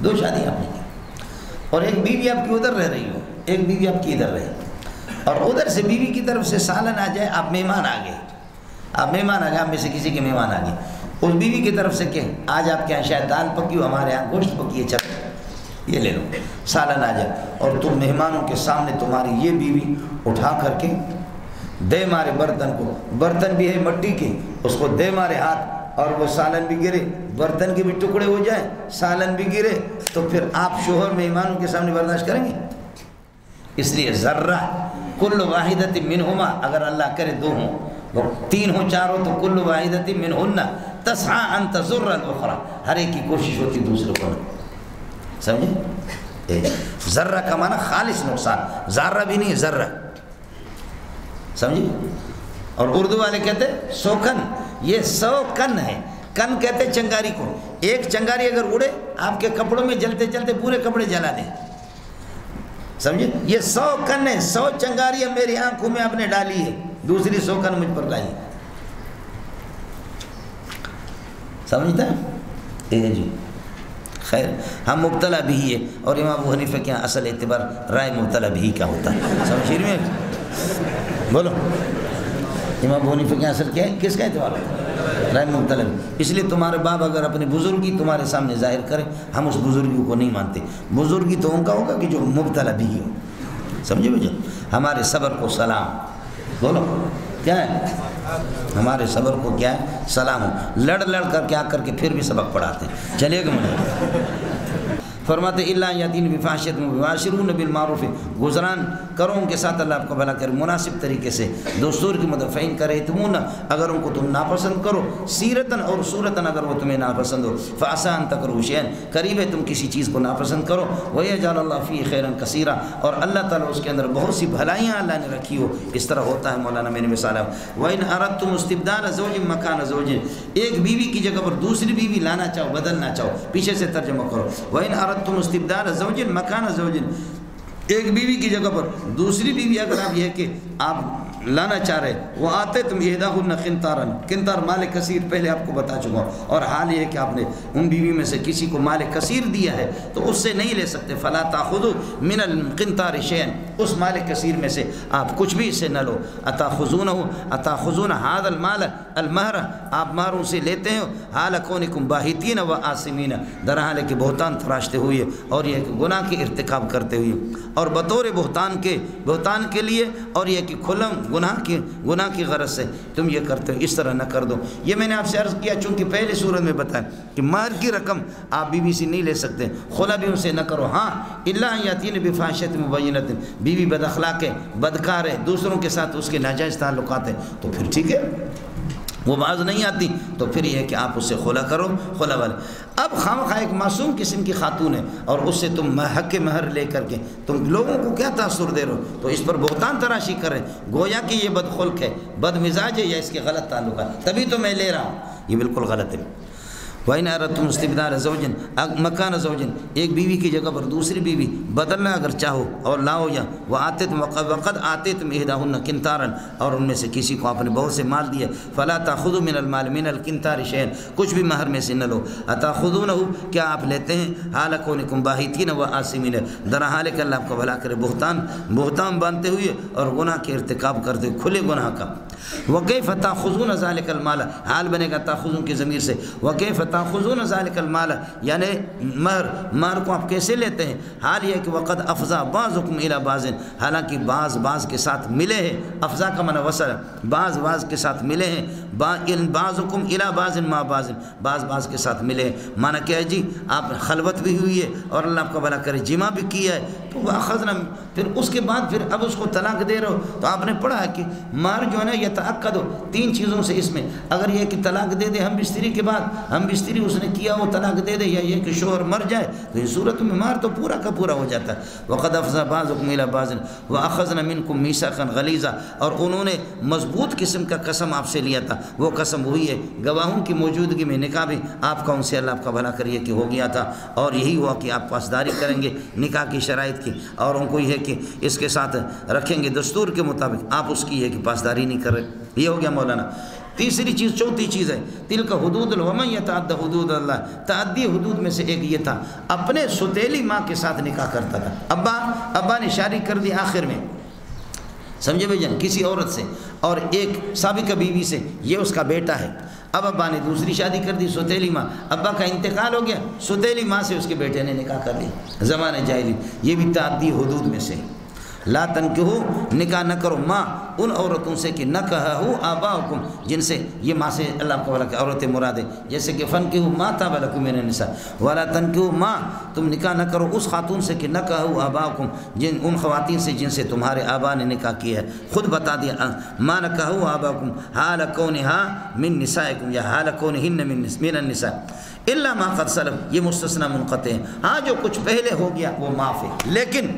2 شادیاں آپ نے کی اور ایک بیوی آپ کی ادھر رہ رہی ہو ایک بیوی آپ کی ادھر رہی اور ادھر سے بیوی کی طرف سے سالن آ جائے آپ مہمان آ گئے آپ میں سے کسی کے مہمان آ گئے اس بیوی کی طرف سے کہ آج آپ کے یہاں شاید دال پکی ہو ہمارے یہاں گوشت پکی ہے چل یہ لے لو سالن آ جائے اور تم مہمانوں کے سامنے تمہاری یہ بیوی اٹھا کر کے دے مارے برتن کو برتن بھی ہے مٹی کے اس کو دے مارے ہاتھ اور وہ سالن بھی گرے برتن کے بھی ٹکڑے ہو جائیں سالن بھی گرے تو پھر آپ شوہر مہمانوں کے سامنے برداشت کریں گے اس لیے ذرہ کل واحدۃ منہما اگر اللہ کرے 2 ہوں 3 ہوں 4 ہو تو کل واحدۃ منہن تسعى ان تضر الاخرى ہر ایک کی کوشش ہوتی دوسرے کو سمجھے ذرہ کا معنی خالص نقصان ذرہ بھی نہیں ذرہ سمجھے اور اردو والے کہتے ہیں 100 کن یہ 100 کن ہے کن کہتے چنگاری کو ایک چنگاری اگر اڑے آپ کے کپڑوں میں جلتے جلتے پورے کپڑے جلا دیں سمجھے یہ 100 کن ہے 100 چنگاریاں میری آنکھوں میں آپ نے ڈالی ہے دوسری 100 کن مجھ پر لائی سمجھتا ہے جی خیر ہم مبتلا بھی ہے اور امام ابو حنیفہ کے اصل اعتبار رائے مبتلا بھی کا ہوتا ہے سمجھ رہی میں بولو امام ابو حنیفہ کے اصل کیا ہے کس کا اعتبار ہوتا ہے رائے مبتلا بھی اس لیے تمہارے باپ اگر اپنی بزرگی تمہارے سامنے ظاہر کریں ہم اس بزرگی کو نہیں مانتے بزرگی تو ان کا ہوگا کہ جو مبتلا بھی ہو سمجھے بھائی ہمارے صبر کو سلام بولو کیا ہے ہمارے صبر کو کیا ہے سلام ہو لڑ کر کیا کر کے پھر بھی سبق پڑھاتے ہیں چلے گا مجھے فرماتے اللہ یاتین بفاحشۃ وباشرون بالمعروف گزران کرو ان کے ساتھ اللہ آپ کو بھلا کرے مناسب طریقے سے دستور کی مدد فین کرے تمون اگر ان کو تم ناپسند کرو سیرتن اور صورتن اگر وہ تمہیں ناپسند ہو فعسیٰ ان تکرہوا شیئا قریب ہے تم کسی چیز کو ناپسند کرو ویجعل اللہ فیہ خیرا کثیرا اور اللہ تعالیٰ اس کے اندر بہت سی بھلائیاں اللہ نے رکھی ہو اس طرح ہوتا ہے مولانا میں نے مثال ہے وَإِنْ أَرَدْتُمُ اسْتِبْدَالَ زَوْجٍ مَكَانَ زَوْجٍ ایک بیوی کی جگہ پر دوسری بیوی لانا چاہو بدلنا چاہو پیچھے سے ترجمہ کرو وَإِنْ أَرَدْتُمُ اسْتِبْدَالَ زَوْجٍ مَكَانَ زَوْجٍ ایک بیوی کی جگہ پر دوسری بیوی اگر آپ یہ کہ آپ لانا چاہ رہے وہ آتے تم احداہن قنطارا قنطار مال کثیر پہلے آپ کو بتا چکا ہوں اور حال یہ کہ آپ نے ان بیوی میں سے کسی کو مال کثیر دیا ہے تو اس سے نہیں لے سکتے فلا تاخذوا من القنطار شیئا اس مال کثیر میں سے آپ کچھ بھی اس سے نہ لو اتاخذون هذا المال المہر آپ مہروں سے لیتے ہو حال کونکم باہتین و آثمین در حال کہ بہتان تراشتے ہوئے اور یہ کہ گناہ کے ارتکاب کرتے ہوئے اور بطور بہتان کے لیے اور یہ کہ کھلم گناہ کی غرض سے تم یہ کرتے ہو اس طرح نہ کر دو یہ میں نے آپ سے عرض کیا چونکہ پہلے صورت میں بتایا کہ مہر کی رقم آپ بیوی سے نہیں لے سکتے خلا بھی ان سے نہ کرو ہاں الا ان یاتین بفاحشۃ مبینۃ بیوی بد اخلاق ہے بدکار ہے دوسروں کے ساتھ اس کے ناجائز تعلقات ہیں تو پھر ٹھیک ہے وہ باز نہیں آتی تو پھر یہ ہے کہ آپ اس سے خلا کرو، خلا والے۔ اب خواہ ایک معصوم قسم کی خاتون ہے اور اس سے تم حق مہر لے کر کے تم لوگوں کو کیا تاثر دے رہے ہو، تو اس پر بہتان تراشی کر رہے ہیں، گویا کہ یہ بدخلق ہے، بد مزاج ہے، یا اس کے غلط تعلق ہے، تبھی تو میں لے رہا ہوں، یہ بالکل غلط ہے۔ وَإِنْ أَرَدْتُمْ اسْتِبْدَالَ زَوْجٍ مَكَانَ زَوْجٍ، ایک بیوی کی جگہ پر دوسری بیوی بدلنا اگر چاہو اور لاؤ، یا وَآتِيتُمْ وَقَدْ آتِيتُمْ إِحْدَاهُنَّ قِنْطَارًا، اور ان میں سے کسی کو آپ نے بہت سے مال دیا، فَلَا تَأْخُذُوا مِنَ الْمَالِ مِنَ الْقِنْطَارِ شَيْئًا، کچھ بھی مہر میں سے نہ لو، أَتَأْخُذُونَهُ، کیا آپ لیتے ہیں، حَالَ كَوْنِكُمْ بَاهِتِينَ وَآثِمِينَ، درحال کہ اللہ آپ کو بھلا کرے بہتان باندھتے ہوئے اور گناہ کے ارتکاب کرتے ہوئے، کھلے گناہ کا۔ وَكَيْفَ تَأْخُذُونَ ذَلِكَ الْمَالَ، حال بنے گا تأخذون کی ضمیر سے، وَكَيْفَ تَأْخُذُونَ ذَلِكَ الْمَالَ، یعنی مہر کو آپ کیسے لیتے ہیں، حال یہ کہ وَقَدْ أَفْضَى بَعْضُكُمْ إِلَى بَعْضٍ، حالانکہ بعض کے ساتھ ملے ہیں، افضا کا معنی وصل ہے، بعض کے ساتھ ملے ہیں، بَعْضُكُمْ إِلَى بَعْضٍ مَا بَعْضٍ، بعض کے ساتھ ملے ہیں، معنی کیا ہے جی، آپ خلوت بھی ہوئی ہے اور اللہ آپ کا بھلا کرے جمع بھی کیا ہے، تو وَأَخَذْنَا، پھر اس کے بعد پھر اب اس کو طلاق دے رہے ہو، تو آپ نے پڑھا ہے کہ مہر جو ہے نا یہ تأکد ہو تین چیزوں سے، اس میں اگر یہ کہ طلاق دے دے ہم بستری کے بعد، ہم بستری اس نے کیا وہ طلاق دے دے، یا یہ کہ شوہر مر جائے، تو اس صورت میں مہر تو پورا کا پورا ہو جاتا ہے۔ وَقَدْ أَفْضَىٰ بَعْضُكُمْ إِلَىٰ بَعْضٍ وَأَخَذْنَا مِنْكُمْ مِيثَاقًا غَلِيظًا، اور انہوں نے مضبوط قسم کا قسم آپ سے لیا تھا، وہ قسم وہی ہے، گواہوں کی موجودگی میں نکاح بھی آپ کا ان سے اللہ آپ کا بھلا کریے کہ ہو گیا تھا، اور یہی ہوا کہ آپ پاسداری کریں گے نکاح کی شرائط کی، اور ان کو یہ ہے کہ اس کے ساتھ رکھیں گے دستور کے مطابق، آپ اس کی ہے کہ پاسداری نہیں کر رہے، یہ ہو گیا مولانا۔ تیسری چیز، چوتھی چیز ہے تلک حدود ومن یتعد حدود اللہ، تعدی حدود میں سے ایک یہ تھا، اپنے ستیلی ماں کے ساتھ نکاح کرتا تھا، ابا نے شادی کر دی آخر میں، سمجھے بھائی جان، کسی عورت سے، اور ایک سابقہ بیوی سے، یہ اس کا بیٹا ہے، اب ابا نے دوسری شادی کر دی، ستیلی ماں، ابا کا انتقال ہو گیا، ستیلی ماں سے اس کے بیٹے نے نکاح کر لی، زمانہ جاہلی، یہ بھی تعدی حدود میں سے۔ لا تنکحو، نکاح نہ کرو، ماں ان عورتوں سے کہ نکحہ آباؤکم، جن سے یہ ماں سے اللہ کو بلا کہ عورتیں مراد ہے، جیسے کہ فنکحو ما طاب لکم من النساء ولا تنکحو، ماں تم نکاح نہ کرو اس خاتون سے کہ نکحہ آباؤکم، ان خواتین سے جن سے تمہارے آبا نے نکاح کیا ہے، خود بتا دیا ما نکحہ آباؤکم حال کونہا من نسائکم، یا حال کونہن من النساء الا ما قد سلف، یہ مستثنی منقطع ہے، ہاں جو کچھ پہلے ہو گیا وہ معاف ہے، لیکن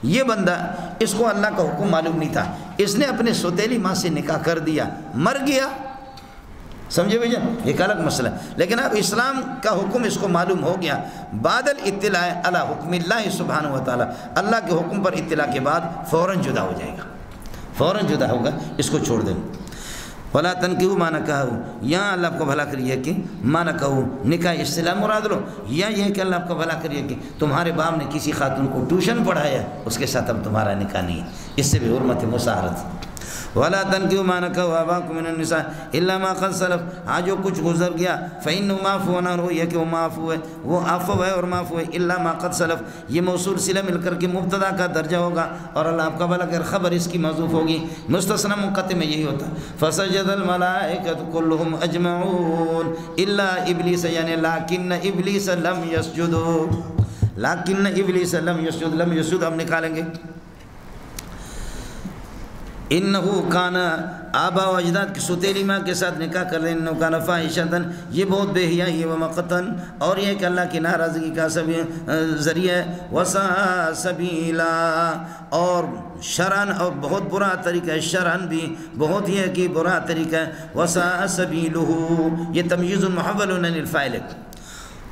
یہ بندہ اس کو اللہ کا حکم معلوم نہیں تھا، اس نے اپنے ستیلی ماں سے نکاح کر دیا، مر گیا، سمجھے بھائی جان، ایک الگ مسئلہ ہے، لیکن اب اسلام کا حکم اس کو معلوم ہو گیا، بعد الاطلاع علی حکم اللہ سبحانہ وتعالی، اللہ کے حکم پر اطلاع کے بعد فوراً جدا ہو جائے گا، فوراً جدا ہوگا، اس کو چھوڑ دیں۔ وَلَا تَنْكِحُوا مَا نَكَحَهُ، یہاں اللہ آپ کو بھلا کریے کہ مَا نَكَحُوا، نکاح اصطلاح مراد لو، یا یہ کہ اللہ آپ کو بھلا کریے کہ تمہارے باپ نے کسی خاتون کو ٹیوشن پڑھایا، اس کے ساتھ اب تمہارا نکاح نہیں ہے، اس سے بھی حرمت مساہرت۔ وَلَا تَنْكِحُوا مَا نَكَحَ آبَاؤُكُم مِّنَ النِّسَاءِ إِلَّا مَا قَدْ سَلَفَ، ہاں جو کچھ گزر گیا، فَإِنَّهُ مَعْفُوٌ عَنْهُ، یہ کہ وہ معفو ہے، وہ عفو ہے اور معفو ہے، إِلَّا مَا قَدْ سَلَفَ، یہ موصول صلہ مل کر کے مبتدا کا درجہ ہوگا، اور اللہ آپ کا بھلا کر خبر اس کی محذوف ہوگی، مستثنی منقطع میں یہی ہوتا ہے۔ فَسَجَدَ الْمَلَائِكَةُ كُلُّهُمْ أَجْمَعُونَ إِلَّا إِبْلِيسَ، یعنی لیکن ابلیس لم يسجد، لیکن ابلیس لم يسجد، لم يسجد ہم نکالیں گے، انہو کانا آبا و اجداد کی ستیلی ماں کے ساتھ نکاح کر لیں، انہو کانا فاحشتاً، یہ بہت بے حیائی و مقتاً، اور یہ کہ اللہ کی ناراضگی کا ذریعہ ہے، وساء سبیلا، اور شرعاً اور بہت برا طریقہ ہے، شرعاً بھی بہت ہی ہے کہ برا طریقہ ہے، وساء سبیلہ، یہ تمییز محول عن الفاعل۔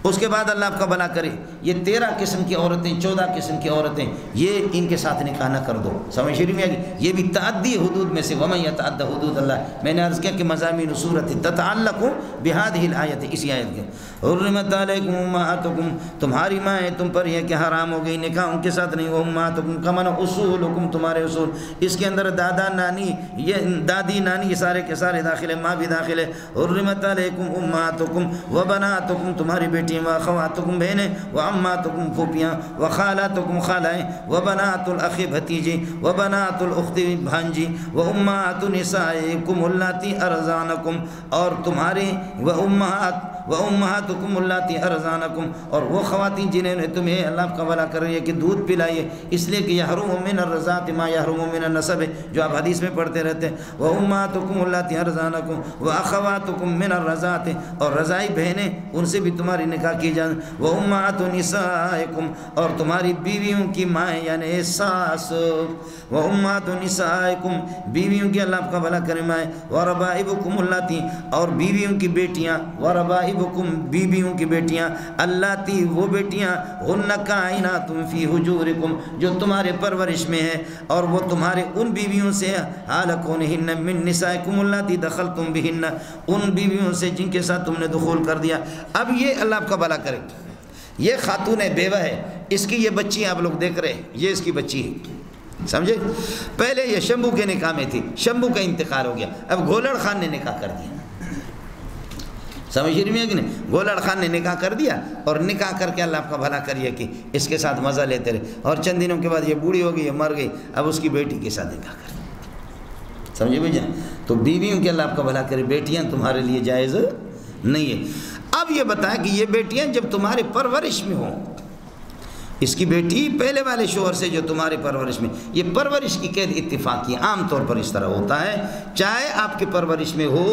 اس کے بعد اللہ آپ کا بھلا کرے، یہ 13 قسم کی عورتیں، 14 قسم کی عورتیں، یہ ان کے ساتھ نکاح نہ کر دو، سمجھ شریف میں آگئی، یہ بھی تعدی حدود میں سے، وَمَن يَتَعَدَّ حُدُودَ اللَّهِ، میں نے عرض کیا کہ مضامین صورت تتعلق بِهَذِهِ الْآیَةِ، اسی آیت کے، حُرِّمَتْ عَلَيْكُمْ أُمَّهَاتُكُمْ، تمہاری مائیں تم پر یہ کہ حرام ہو گئی، نکاح ان کے ساتھ نہیں، وَأُمَّهَاتُكُمْ كَمَنَ أُصُولُكُمْ، تمہارے اصول، اس کے اندر دادا نانی، یہ دادی نانی، یہ سارے کے سارے داخل ہے، ماں بھی داخل ہے، حُرِّمَتْ عَلَيْكُمْ أُمَّهَاتُكُمْ وَبَنَاتُكُمْ، تمہاری بیٹیاں، وَأَخَوَاتُكُمْ بہنیں، وَعَمَّاتُكُمْ پھوپیاں، وَخَالَاتُكُمْ خالائیں، وَبَنَاتُ الْأَخِ بھتیجے، وَبَنَاتُ الْأُخْتِ بھانجی، وَأُمَّهَاتُ نِسَائِكُمُ اللَّاتِي أَرْضَعْنَكُمْ، اور تمہاری وَأُمَّهَاتُكُمُ اللَّاتِي أَرْضَعْنَكُمْ، اور وہ خواتین جنہوں نے تمہیں اللہ کا بھلا کر رہی ہے کہ دودھ پلائیے، اس لیے کہ یحرم من الرضاعۃ ما یحرم من النسب، جو آپ حدیث میں پڑھتے رہتے ہیں، وَأُمَّهَاتُكُمُ اللَّاتِي أَرْضَعْنَكُمْ وَأَخَوَاتُكُمْ مِنَ الرَّضَاعَةِ، اور رضاعی بہنیں ان سے بھی تمہاری نکاح کی جائے، وَأُمَّهَاتُ نِسَائِكُمْ، اور تمہاری بیویوں کی مائیں یعنی ساس، وَأُمَّهَاتُ نِسَائِكُمْ، بیویوں کی اللہ کا بھلا کرے مائیں، وَرَبَائِبُكُمُ اللَّاتِي، اور بیویوں کی بیٹیاں، وَرَبَائِبُكُمْ، بیویوں کی بیٹیاں، اللَّاتِي، وہ بیٹیاں، هُنَّ قَائِنَاتٌ فِي حُجُورِكُمْ، جو تمہارے پرورش میں ہیں، اور وہ تمہارے ان بیویوں سے حال کونہن من نسائکم اللاتي دخلتم بہن، ان بیویوں سے جن کے ساتھ تم نے دخول کر دیا۔ اب یہ اللہ آپ کا بھلا کرے، یہ خاتون بیوہ ہے، اس کی یہ بچی آپ لوگ دیکھ رہے ہیں، یہ اس کی بچی ہے، سمجھے؟ پہلے یہ شمبو کے نکاح میں تھی، شمبو کا انتقال ہو گیا، اب گھولڑ خان نے نکاح کر دیا، سمجھ رہی ہے کہ نہیں؟ گھولڑ خان نے نکاح کر دیا، اور نکاح کر کے اللہ آپ کا بھلا کریے کہ اس کے ساتھ مزہ لیتے رہے، اور چند دنوں کے بعد یہ بوڑھی ہو گئی، یہ مر گئی، اب اس کی بیٹی کے ساتھ نکاح کر دیا، سمجھے بھائی جان؟ تو بیویوں کے اللہ آپ کا بھلا کرے، بیٹیاں تمہارے لیے جائز نہیں ہے۔ اب یہ بتائیں کہ یہ بیٹیاں جب تمہارے پرورش میں ہوں، اس کی بیٹی پہلے والے شوہر سے جو تمہارے پرورش میں، یہ پرورش کی قید اتفاقی ہے، عام طور پر اس طرح ہوتا ہے، چاہے آپ کے پرورش میں ہو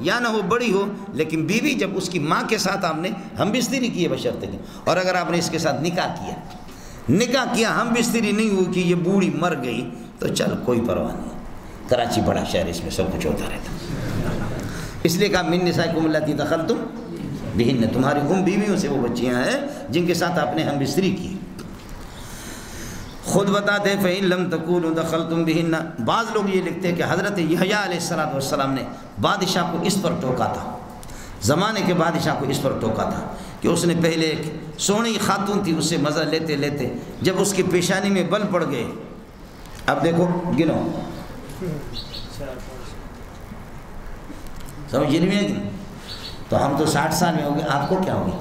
یا نہ ہو، بڑی ہو، لیکن بیوی جب اس کی ماں کے ساتھ آپ نے ہم بستری کی ہے بشرط کہ، اور اگر آپ نے اس کے ساتھ نکاح کیا ہم بستری نہیں ہوئی کہ یہ بوڑھی مر گئی، تو چل کوئی پرواہ نہیں، کراچی بڑا شہر، اس میں سب کچھ ہوتا رہتا، اس لیے کہا من نسائکم اللاتی دخلتم بہن، تمہاری ان بیویوں سے وہ بچیاں ہیں جن کے ساتھ آپ نے ہم بستری کی۔ خود بتاتے ہیں فَإِن لَمْ تَكُونُوا دَخَلْتُمْ بِهِنَّ، بعض لوگ یہ لکھتے ہیں کہ حضرت یحییٰ علیہ السلام نے بادشاہ کو اس پر ٹوکا تھا، زمانے کے بادشاہ کو اس پر ٹوکا تھا کہ اس نے پہلے ایک سونی خاتون تھی، اس سے مزہ لیتے لیتے جب اس کی پیشانی میں بل پڑ گئے، اب دیکھو گنو، سمجھ نہیں ہے کہ تو ہم تو 60 سال میں ہو گئے، آپ کو کیا ہو گیا؟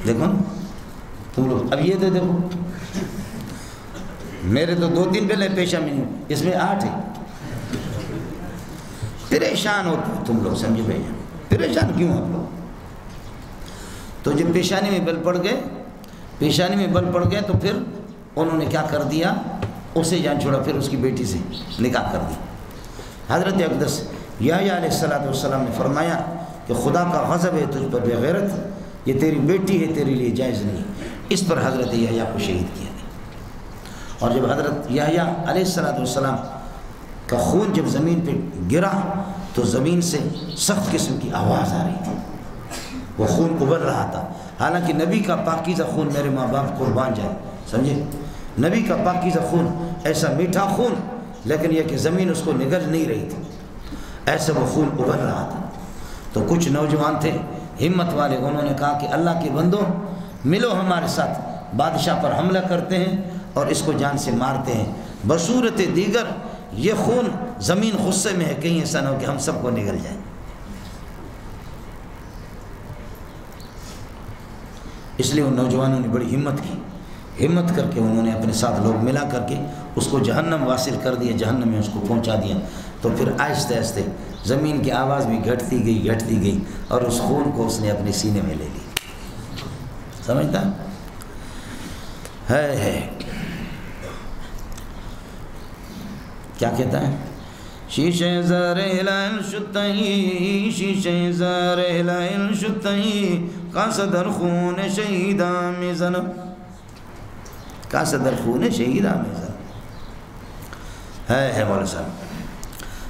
دیکھو تم لوگ، اب یہ تو دیکھو، میرے تو 2-3 پہلے پیشہ میں نہیں، اس میں 8 ہے، پریشان ہوتے ہو تم لوگ، سمجھے بھائی؟ پریشان کیوں آپ لوگ؟ تو جب پیشانی میں بل پڑ گئے تو پھر انہوں نے کیا کر دیا، اسے جان چھوڑا، پھر اس کی بیٹی سے نکاح کر دیا۔ حضرت اقدس یحییٰ علیہ السلام نے فرمایا کہ خدا کا غضب ہے تجھ پر بے غیرت، یہ تیری بیٹی ہے، تیرے لیے جائز نہیں، اس پر حضرت یحییٰ کو شہید کیا گیا۔ اور جب حضرت یحییٰ علیہ السلام کا خون جب زمین پہ گرا تو زمین سے سخت قسم کی آواز آ رہی تھی، وہ خون ابل رہا تھا، حالانکہ نبی کا پاکیزہ خون، میرے ماں باپ قربان جائے، سمجھے؟ نبی کا پاکیزہ خون، ایسا میٹھا خون، لیکن یہ کہ زمین اس کو نگل نہیں رہی تھی، ایسا وہ خون ابل رہا تھا۔ تو کچھ نوجوان تھے ہمت والے، انہوں نے کہا کہ اللہ کے بندوں ملو ہمارے ساتھ، بادشاہ پر حملہ کرتے ہیں اور اس کو جان سے مارتے ہیں، بصورت دیگر یہ خون زمین غصے میں ہے، کہیں ایسا نہ ہو کہ ہم سب کو نگل جائے۔ اس لیے ان نوجوانوں نے بڑی ہمت کر کے انہوں نے اپنے ساتھ لوگ ملا کر کے اس کو جہنم واصل کر دیا، جہنم میں اس کو پہنچا دیا۔ تو پھر آہستہ آہستہ زمین کی آواز بھی گھٹتی گئی اور اس خون کو اس نے اپنے سینے میں لے لی، سمجھتا ہے کیا کہتا ہے؟ شیشے زارے لائن شتائی، شیشے زارے لائن شتائی، قاصدر خون شہیدہ میں زنب، قاصدر خون شہیدہ میں زنب ہے مولا صاحب۔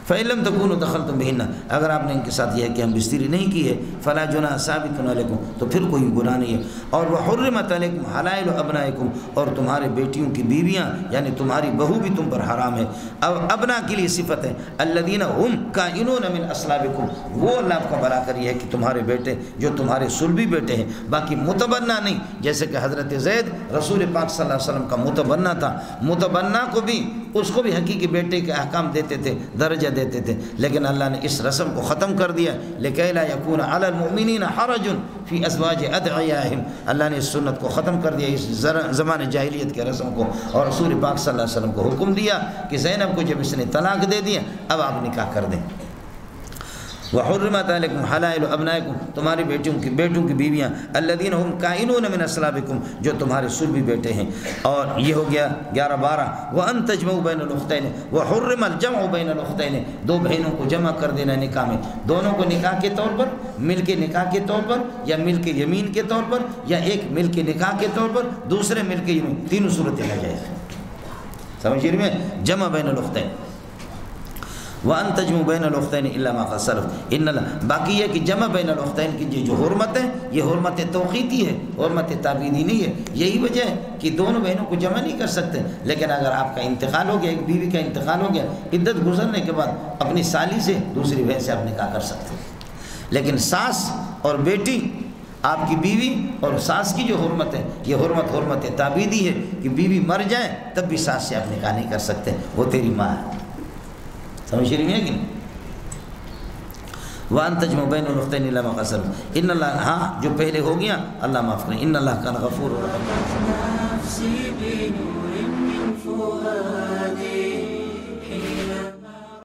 فَإِن لَمْ تَكُونُوا دَخَلْتُمْ بِهِنَّ، اگر آپ نے ان کے ساتھ یہ ہے کہ ہم بستری نہیں کی ہے، فَلَا جُنَاحَ ثَابِتٌ عَلَيْكُمْ، تو پھر کوئی گناہ نہیں ہے۔ اور وَحُرِّمَتْ عَلَيْكُمْ حَلَائِلُ أَبْنَائِكُمْ، اور تمہارے بیٹیوں کی بیویاں یعنی تمہاری بہو بھی تم پر حرام ہے۔ اب ابنا کے لیے صفت ہے الذین هم کائنون من اصلابکم، وہ اللہ آپ کا بھلا کری ہے کہ تمہارے بیٹے جو تمہارے صلبی بیٹے ہیں، باقی متبنہ نہیں، جیسے کہ حضرت زید رسول پاک صلی اللہ علیہ وسلم کا متبنہ تھا، متبنہ کو بھی اس کو بھی حقیقی بیٹے کے احکام دیتے تھے، درجہ دیتے تھے، لیکن اللہ نے اس رسم کو ختم کر دیا، لِكَيْ لَا يَكُونَ عَلَى الْمُؤْمِنِينَ حَرَجٌ فِي أَزْوَاجِ أَدْعِيَائِهِمْ، اللہ نے اس سنت کو ختم کر دیا، اس زمان جاہلیت کے رسم کو، اور رسول پاک صلی اللہ علیہ وسلم کو حکم دیا کہ زینب کو جب اس نے طلاق دے دیا اب آپ نکاح کر دیں۔ وحرمت علیکم حلائل ابنائکم، تمہاری بیٹوں کی بیویاں، الذین ہم کائنون من اصلابکم، جو تمہارے سلبی بیٹے ہیں۔ اور یہ ہو گیا 11-12۔ وان تجمعوا بین الاختین وحرم الجمع بین الاختین، دو بہنوں کو جمع کر دینا نکاح میں، دونوں کو نکاح کے طور پر، مل کے نکاح کے طور پر، یا مل کے یمین کے طور پر، یا ایک مل کے نکاح کے طور پر، دوسرے مل کے یمین، تینوں صورتیں ناجائز ہیں۔ سمجھ رہے میں؟ جمع بین الاختین۔ وَأَن تَجْمُعُوا بَيْنَ الْأُخْتَيْنِ إِلَّا مَا قَدْ سَلَفَ، باقی یہ کہ جمع بین الاختین کی جو حرمت ہے، یہ حرمت توقیتی ہے، حرمت تعبیدی نہیں ہے۔ یہی وجہ ہے کہ دونوں بہنوں کو جمع نہیں کر سکتے، لیکن اگر آپ کا انتقال ہو گیا، ایک بیوی کا انتقال ہو گیا، عدت گزرنے کے بعد اپنی سالی سے دوسری بہن سے آپ نکاح کر سکتے ہیں۔ لیکن ساس اور بیٹی، آپ کی بیوی اور ساس کی جو حرمت ہے، یہ حرمت تعبیدی ہے کہ بیوی مر جائے تب بھی ساس سے آپ نکاح نہیں کر سکتے، وہ تیری ماں ہے۔ سمجھ رہی ہیں کہ نہیں؟ وَأَن تَجْمَعُوا بَيْنَ الْأُخْتَيْنِ إِلَّا مَا قَدْ سَلَفَ، ان اللہ، ہاں جو پہلے ہو گیا اللہ معاف کرے، ان اللہ کان غفور رحیم۔